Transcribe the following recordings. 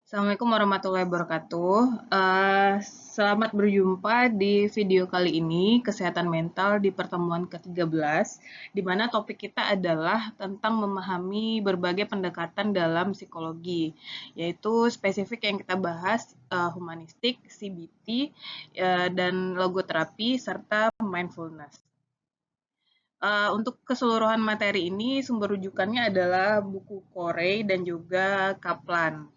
Assalamualaikum warahmatullahi wabarakatuh. Selamat berjumpa di video kali ini, kesehatan mental di pertemuan ke-13, di mana topik kita adalah tentang memahami berbagai pendekatan dalam psikologi, yaitu spesifik yang kita bahas humanistik, CBT, dan logoterapi, serta mindfulness. Untuk keseluruhan materi ini, sumber rujukannya adalah buku Corey dan juga Kaplan.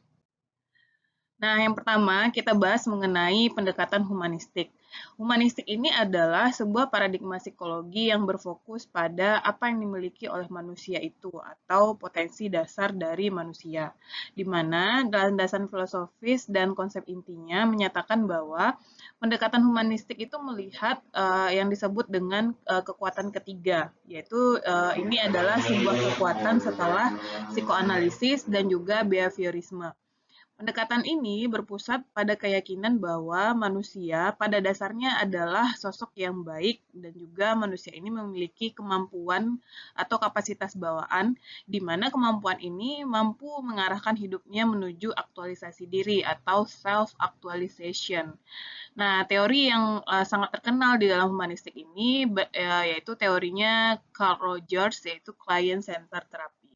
Nah, yang pertama kita bahas mengenai pendekatan humanistik. Humanistik ini adalah sebuah paradigma psikologi yang berfokus pada apa yang dimiliki oleh manusia itu atau potensi dasar dari manusia. Di mana landasan filosofis dan konsep intinya menyatakan bahwa pendekatan humanistik itu melihat yang disebut dengan kekuatan ketiga, yaitu ini adalah sebuah kekuatan setelah psikoanalisis dan juga behaviorisme. Pendekatan ini berpusat pada keyakinan bahwa manusia pada dasarnya adalah sosok yang baik dan juga manusia ini memiliki kemampuan atau kapasitas bawaan, di mana kemampuan ini mampu mengarahkan hidupnya menuju aktualisasi diri atau self-actualization. Nah, teori yang sangat terkenal di dalam humanistik ini yaitu teorinya Carl Rogers, yaitu client-centered therapy.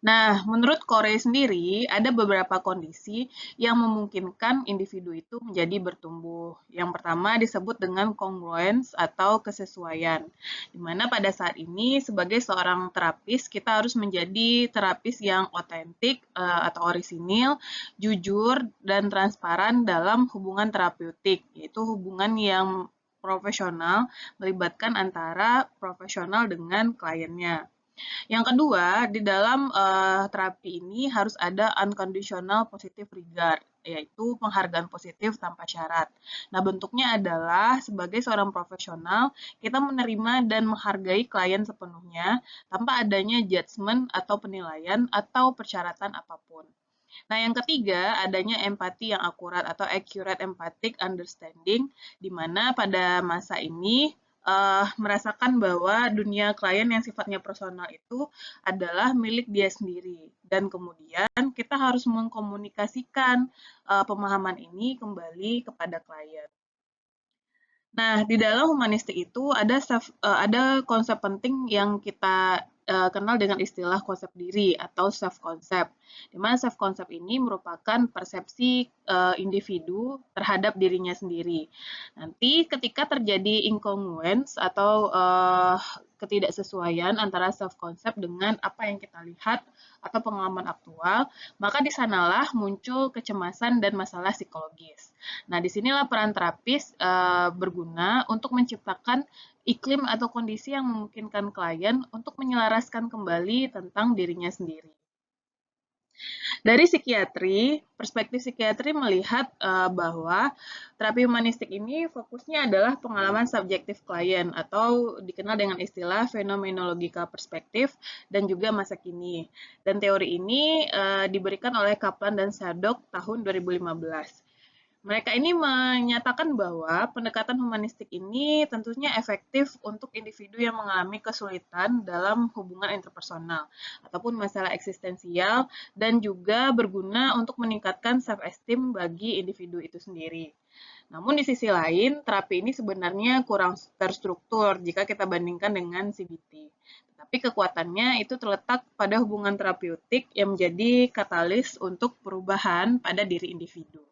Nah, menurut Corey sendiri, ada beberapa kondisi yang memungkinkan individu itu menjadi bertumbuh. Yang pertama disebut dengan congruence atau kesesuaian, di mana pada saat ini sebagai seorang terapis, kita harus menjadi terapis yang otentik atau orisinil, jujur, dan transparan dalam hubungan terapeutik, yaitu hubungan yang profesional melibatkan antara profesional dengan kliennya. Yang kedua, di dalam terapi ini harus ada unconditional positive regard, yaitu penghargaan positif tanpa syarat. Nah, bentuknya adalah sebagai seorang profesional, kita menerima dan menghargai klien sepenuhnya tanpa adanya judgement atau penilaian atau persyaratan apapun. Nah, yang ketiga, adanya empati yang akurat atau accurate empathic understanding, di mana pada masa ini merasakan bahwa dunia klien yang sifatnya personal itu adalah milik dia sendiri. Dan kemudian kita harus mengkomunikasikan pemahaman ini kembali kepada klien. Nah, di dalam humanistik itu ada konsep penting yang kita kenal dengan istilah konsep diri atau self concept. Di mana self concept ini merupakan persepsi individu terhadap dirinya sendiri. Nanti ketika terjadi incongruence atau ketidaksesuaian antara self concept dengan apa yang kita lihat atau pengalaman aktual, maka di sanalah muncul kecemasan dan masalah psikologis. Nah, disinilah peran terapis berguna untuk menciptakan iklim atau kondisi yang memungkinkan klien untuk menyelaraskan kembali tentang dirinya sendiri. Dari psikiatri, perspektif psikiatri melihat bahwa terapi humanistik ini fokusnya adalah pengalaman subjektif klien atau dikenal dengan istilah fenomenological perspektif dan juga masa kini. Dan teori ini diberikan oleh Kaplan dan Sadok tahun 2015. Mereka ini menyatakan bahwa pendekatan humanistik ini tentunya efektif untuk individu yang mengalami kesulitan dalam hubungan interpersonal ataupun masalah eksistensial dan juga berguna untuk meningkatkan self-esteem bagi individu itu sendiri. Namun di sisi lain, terapi ini sebenarnya kurang terstruktur jika kita bandingkan dengan CBT. Tapi kekuatannya itu terletak pada hubungan terapeutik yang menjadi katalis untuk perubahan pada diri individu.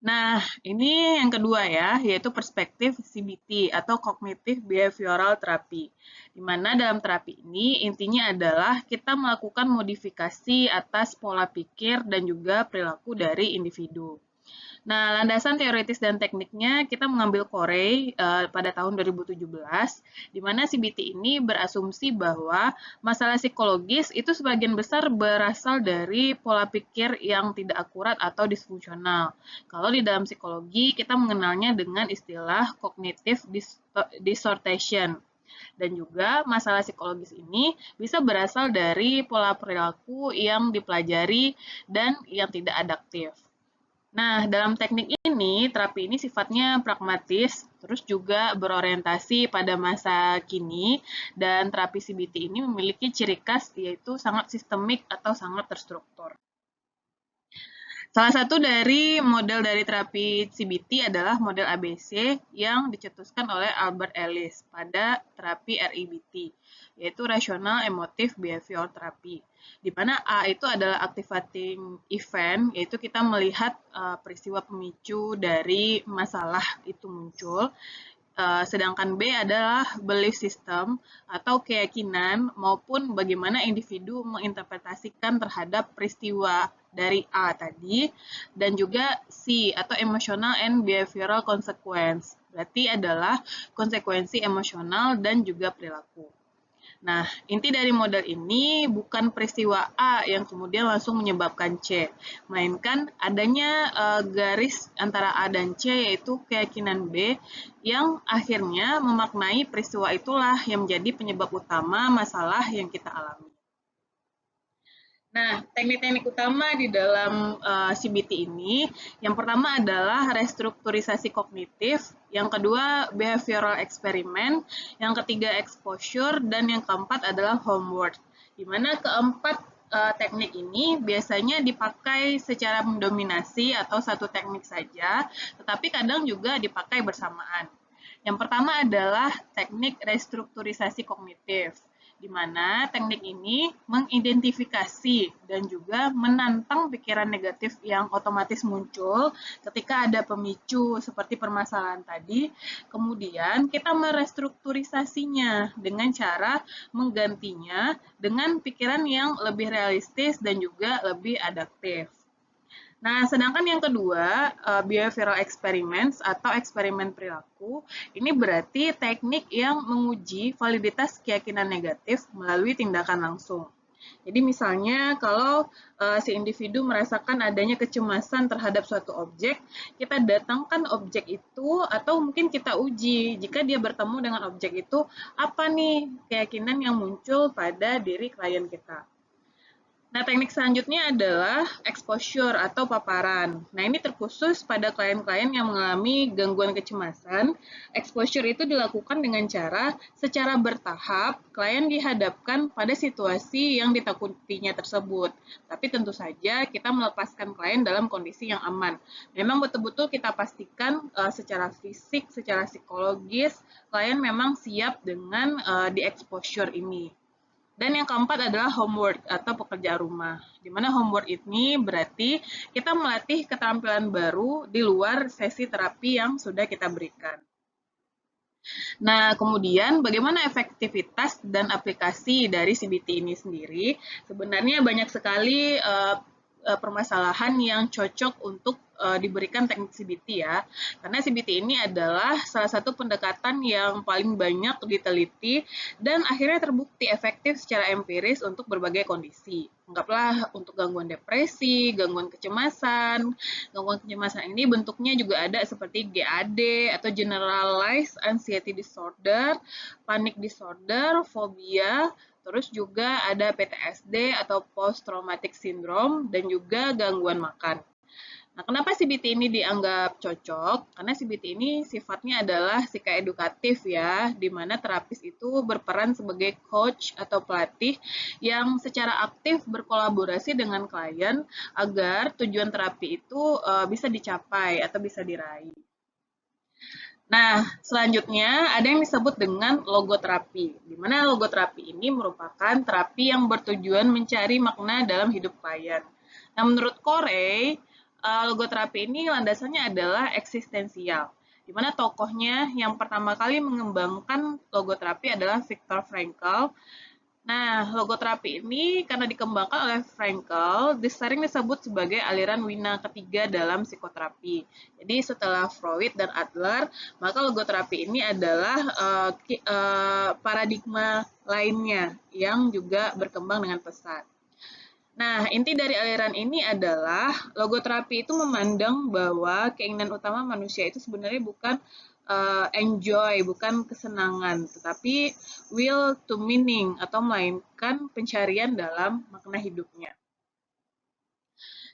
Nah, ini yang kedua ya, yaitu perspektif CBT atau Cognitive Behavioral Therapy. Di mana dalam terapi ini intinya adalah kita melakukan modifikasi atas pola pikir dan juga perilaku dari individu. Nah, landasan teoritis dan tekniknya kita mengambil Corey pada tahun 2017, di mana CBT ini berasumsi bahwa masalah psikologis itu sebagian besar berasal dari pola pikir yang tidak akurat atau disfungsional. Kalau di dalam psikologi kita mengenalnya dengan istilah cognitive distortion. Dan juga masalah psikologis ini bisa berasal dari pola perilaku yang dipelajari dan yang tidak adaptif. Nah, dalam teknik ini, terapi ini sifatnya pragmatis, terus juga berorientasi pada masa kini, dan terapi CBT ini memiliki ciri khas yaitu sangat sistemik atau sangat terstruktur. Salah satu dari model dari terapi CBT adalah model ABC yang dicetuskan oleh Albert Ellis pada terapi REBT, yaitu Rational Emotive Behavioral Therapy. Di mana A itu adalah activating event, yaitu kita melihat peristiwa pemicu dari masalah itu muncul. Sedangkan B adalah belief system atau keyakinan maupun bagaimana individu menginterpretasikan terhadap peristiwa dari A tadi, dan juga C atau emotional and behavioral consequence. Berarti adalah konsekuensi emosional dan juga perilaku. Nah, inti dari model ini bukan peristiwa A yang kemudian langsung menyebabkan C, melainkan adanya garis antara A dan C, yaitu keyakinan B yang akhirnya memaknai peristiwa itulah yang menjadi penyebab utama masalah yang kita alami. Nah, teknik-teknik utama di dalam CBT ini, yang pertama adalah restrukturisasi kognitif, yang kedua behavioral experiment, yang ketiga exposure, dan yang keempat adalah homework. Di mana keempat teknik ini biasanya dipakai secara mendominasi atau satu teknik saja, tetapi kadang juga dipakai bersamaan. Yang pertama adalah teknik restrukturisasi kognitif, di mana teknik ini mengidentifikasi dan juga menantang pikiran negatif yang otomatis muncul ketika ada pemicu seperti permasalahan tadi. Kemudian kita merestrukturisasinya dengan cara menggantinya dengan pikiran yang lebih realistis dan juga lebih adaptif. Nah, sedangkan yang kedua, behavioral experiments atau eksperimen perilaku, ini berarti teknik yang menguji validitas keyakinan negatif melalui tindakan langsung. Jadi misalnya kalau si individu merasakan adanya kecemasan terhadap suatu objek, kita datangkan objek itu atau mungkin kita uji jika dia bertemu dengan objek itu, apa nih keyakinan yang muncul pada diri klien kita. Nah, teknik selanjutnya adalah exposure atau paparan. Nah, ini terkhusus pada klien-klien yang mengalami gangguan kecemasan. Exposure itu dilakukan dengan cara secara bertahap, klien dihadapkan pada situasi yang ditakutinya tersebut. Tapi tentu saja kita melepaskan klien dalam kondisi yang aman. Memang betul-betul kita pastikan secara fisik, secara psikologis, klien memang siap dengan di exposure ini. Dan yang keempat adalah homework atau pekerjaan rumah. Di mana homework ini berarti kita melatih keterampilan baru di luar sesi terapi yang sudah kita berikan. Nah, kemudian bagaimana efektivitas dan aplikasi dari CBT ini sendiri? Sebenarnya banyak sekali permasalahan yang cocok untuk diberikan teknik CBT ya. Karena CBT ini adalah salah satu pendekatan yang paling banyak diteliti dan akhirnya terbukti efektif secara empiris untuk berbagai kondisi. Anggaplah untuk gangguan depresi, gangguan kecemasan. Gangguan kecemasan ini bentuknya juga ada seperti GAD atau Generalized Anxiety Disorder, Panic Disorder, Fobia, terus juga ada PTSD atau Post Traumatic Syndrome dan juga gangguan makan. Nah, kenapa CBT ini dianggap cocok? Karena CBT ini sifatnya adalah psikoedukatif ya, di mana terapis itu berperan sebagai coach atau pelatih yang secara aktif berkolaborasi dengan klien agar tujuan terapi itu bisa dicapai atau bisa diraih. Nah, selanjutnya ada yang disebut dengan logoterapi, di mana logoterapi ini merupakan terapi yang bertujuan mencari makna dalam hidup klien. Nah, menurut Corey, logoterapi ini landasannya adalah eksistensial, di mana tokohnya yang pertama kali mengembangkan logoterapi adalah Viktor Frankl. Nah, logoterapi ini karena dikembangkan oleh Frankl, sering disebut sebagai aliran Wina ketiga dalam psikoterapi. Jadi setelah Freud dan Adler, maka logoterapi ini adalah paradigma lainnya yang juga berkembang dengan pesat. Nah, inti dari aliran ini adalah logoterapi itu memandang bahwa keinginan utama manusia itu sebenarnya bukan enjoy, bukan kesenangan, tetapi will to meaning atau melainkan pencarian dalam makna hidupnya.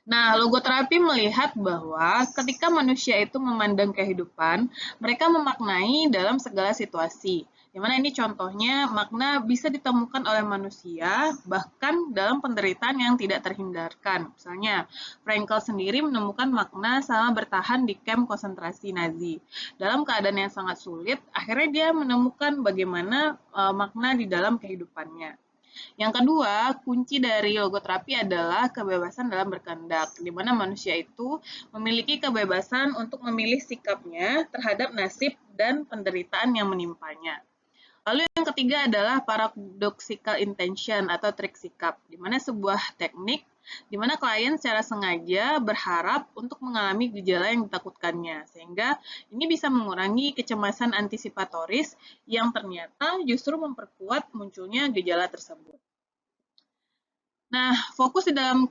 Nah, logoterapi melihat bahwa ketika manusia itu memandang kehidupan, mereka memaknai dalam segala situasi. Di mana ini contohnya makna bisa ditemukan oleh manusia bahkan dalam penderitaan yang tidak terhindarkan. Misalnya, Frankl sendiri menemukan makna selama bertahan di kamp konsentrasi Nazi. Dalam keadaan yang sangat sulit, akhirnya dia menemukan bagaimana makna di dalam kehidupannya. Yang kedua, kunci dari logoterapi adalah kebebasan dalam berkehendak, di mana manusia itu memiliki kebebasan untuk memilih sikapnya terhadap nasib dan penderitaan yang menimpanya. Lalu yang ketiga adalah paradoxical intention atau trik sikap, di mana sebuah teknik di mana klien secara sengaja berharap untuk mengalami gejala yang ditakutkannya, sehingga ini bisa mengurangi kecemasan antisipatoris yang ternyata justru memperkuat munculnya gejala tersebut. Nah, fokus di dalam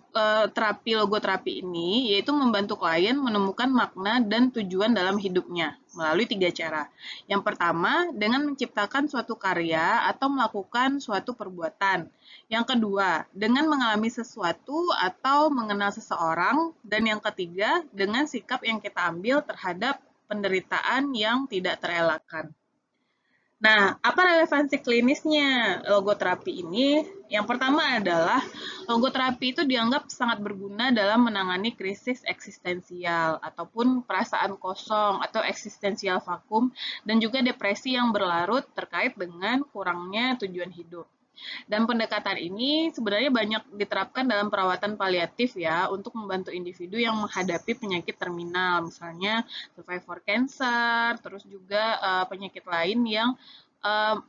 terapi logoterapi ini yaitu membantu klien menemukan makna dan tujuan dalam hidupnya melalui 3 cara. Yang pertama, dengan menciptakan suatu karya atau melakukan suatu perbuatan. Yang kedua, dengan mengalami sesuatu atau mengenal seseorang. Dan yang ketiga, dengan sikap yang kita ambil terhadap penderitaan yang tidak terelakkan. Nah, apa relevansi klinisnya logoterapi ini? Yang pertama adalah logoterapi itu dianggap sangat berguna dalam menangani krisis eksistensial ataupun perasaan kosong atau eksistensial vakum dan juga depresi yang berlarut terkait dengan kurangnya tujuan hidup. Dan pendekatan ini sebenarnya banyak diterapkan dalam perawatan paliatif ya untuk membantu individu yang menghadapi penyakit terminal, misalnya survivor cancer, terus juga penyakit lain yang uh,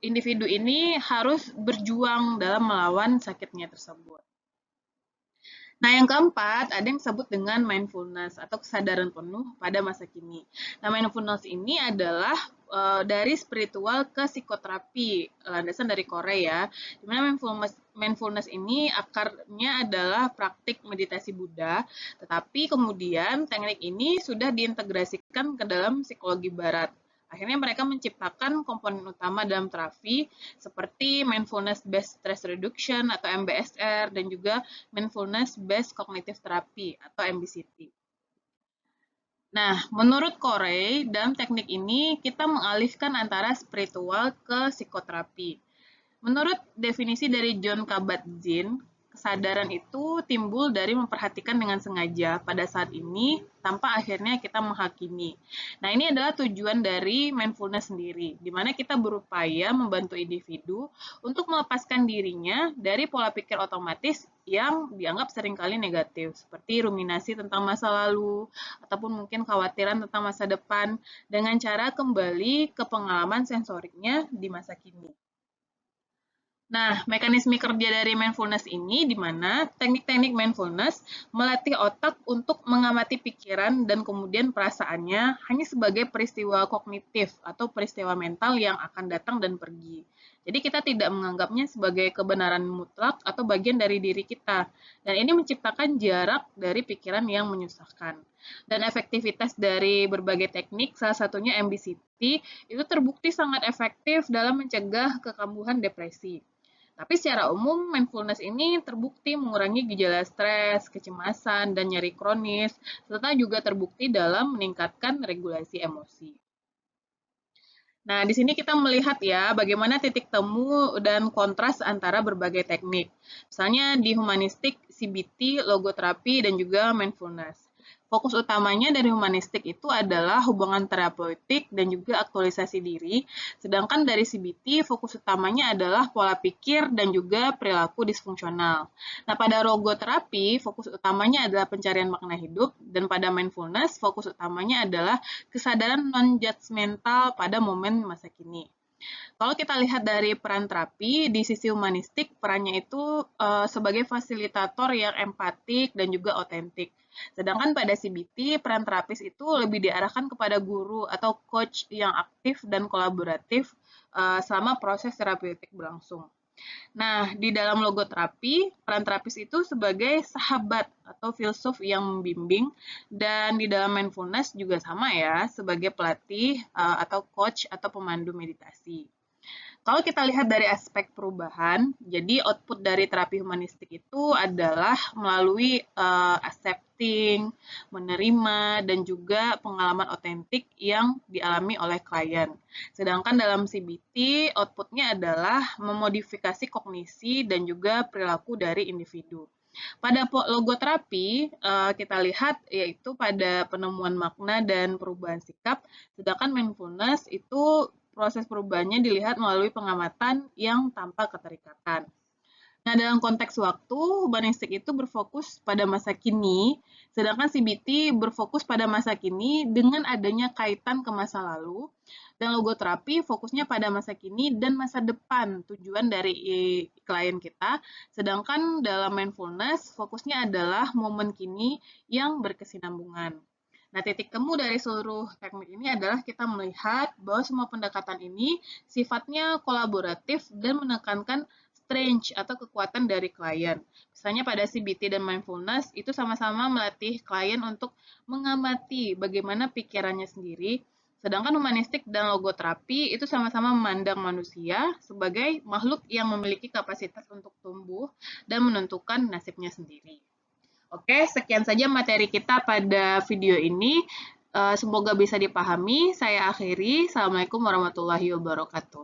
individu ini harus berjuang dalam melawan sakitnya tersebut. Nah, yang keempat, ada yang disebut dengan mindfulness atau kesadaran penuh pada masa kini. Nah, mindfulness ini adalah dari spiritual ke psikoterapi, landasan dari Korea, di mana mindfulness ini akarnya adalah praktik meditasi Buddha, tetapi kemudian teknik ini sudah diintegrasikan ke dalam psikologi barat. Akhirnya mereka menciptakan komponen utama dalam terapi seperti mindfulness based stress reduction atau MBSR dan juga mindfulness based cognitive therapy atau MBCT. Nah, menurut Corey, dalam teknik ini kita mengalihkan antara spiritual ke psikoterapi. Menurut definisi dari John Kabat-Zinn, kesadaran itu timbul dari memperhatikan dengan sengaja pada saat ini tanpa akhirnya kita menghakimi. Nah, ini adalah tujuan dari mindfulness sendiri, di mana kita berupaya membantu individu untuk melepaskan dirinya dari pola pikir otomatis yang dianggap seringkali negatif, seperti ruminasi tentang masa lalu, ataupun mungkin khawatiran tentang masa depan, dengan cara kembali ke pengalaman sensoriknya di masa kini. Nah, mekanisme kerja dari mindfulness ini di mana teknik-teknik mindfulness melatih otak untuk mengamati pikiran dan kemudian perasaannya hanya sebagai peristiwa kognitif atau peristiwa mental yang akan datang dan pergi. Jadi kita tidak menganggapnya sebagai kebenaran mutlak atau bagian dari diri kita. Dan ini menciptakan jarak dari pikiran yang menyusahkan. Dan efektivitas dari berbagai teknik, salah satunya MBCT, itu terbukti sangat efektif dalam mencegah kekambuhan depresi. Tapi secara umum, mindfulness ini terbukti mengurangi gejala stres, kecemasan, dan nyeri kronis, serta juga terbukti dalam meningkatkan regulasi emosi. Nah, di sini kita melihat ya bagaimana titik temu dan kontras antara berbagai teknik. Misalnya di humanistik, CBT, logoterapi, dan juga mindfulness. Fokus utamanya dari humanistik itu adalah hubungan terapeutik dan juga aktualisasi diri, sedangkan dari CBT fokus utamanya adalah pola pikir dan juga perilaku disfungsional. Nah, pada logoterapi fokus utamanya adalah pencarian makna hidup, dan pada mindfulness fokus utamanya adalah kesadaran non-judgmental pada momen masa kini. Kalau kita lihat dari peran terapi, di sisi humanistik, perannya itu sebagai fasilitator yang empatik dan juga otentik. Sedangkan pada CBT, peran terapis itu lebih diarahkan kepada guru atau coach yang aktif dan kolaboratif selama proses terapeutik berlangsung. Nah, di dalam logoterapi, peran terapis itu sebagai sahabat atau filsuf yang membimbing, dan di dalam mindfulness juga sama ya, sebagai pelatih atau coach atau pemandu meditasi. Kalau kita lihat dari aspek perubahan, jadi output dari terapi humanistik itu adalah melalui accepting, menerima, dan juga pengalaman otentik yang dialami oleh klien. Sedangkan dalam CBT, outputnya adalah memodifikasi kognisi dan juga perilaku dari individu. Pada logoterapi, kita lihat yaitu pada penemuan makna dan perubahan sikap, sedangkan mindfulness itu proses perubahannya dilihat melalui pengamatan yang tanpa keterikatan. Nah, dalam konteks waktu, humanistik itu berfokus pada masa kini, sedangkan CBT berfokus pada masa kini dengan adanya kaitan ke masa lalu, dan logoterapi fokusnya pada masa kini dan masa depan tujuan dari klien kita, sedangkan dalam mindfulness fokusnya adalah momen kini yang berkesinambungan. Nah, titik temu dari seluruh teknik ini adalah kita melihat bahwa semua pendekatan ini sifatnya kolaboratif dan menekankan strength atau kekuatan dari klien. Misalnya pada CBT dan mindfulness itu sama-sama melatih klien untuk mengamati bagaimana pikirannya sendiri, sedangkan humanistik dan logoterapi itu sama-sama memandang manusia sebagai makhluk yang memiliki kapasitas untuk tumbuh dan menentukan nasibnya sendiri. Oke, sekian saja materi kita pada video ini. Semoga bisa dipahami. Saya akhiri. Assalamualaikum warahmatullahi wabarakatuh.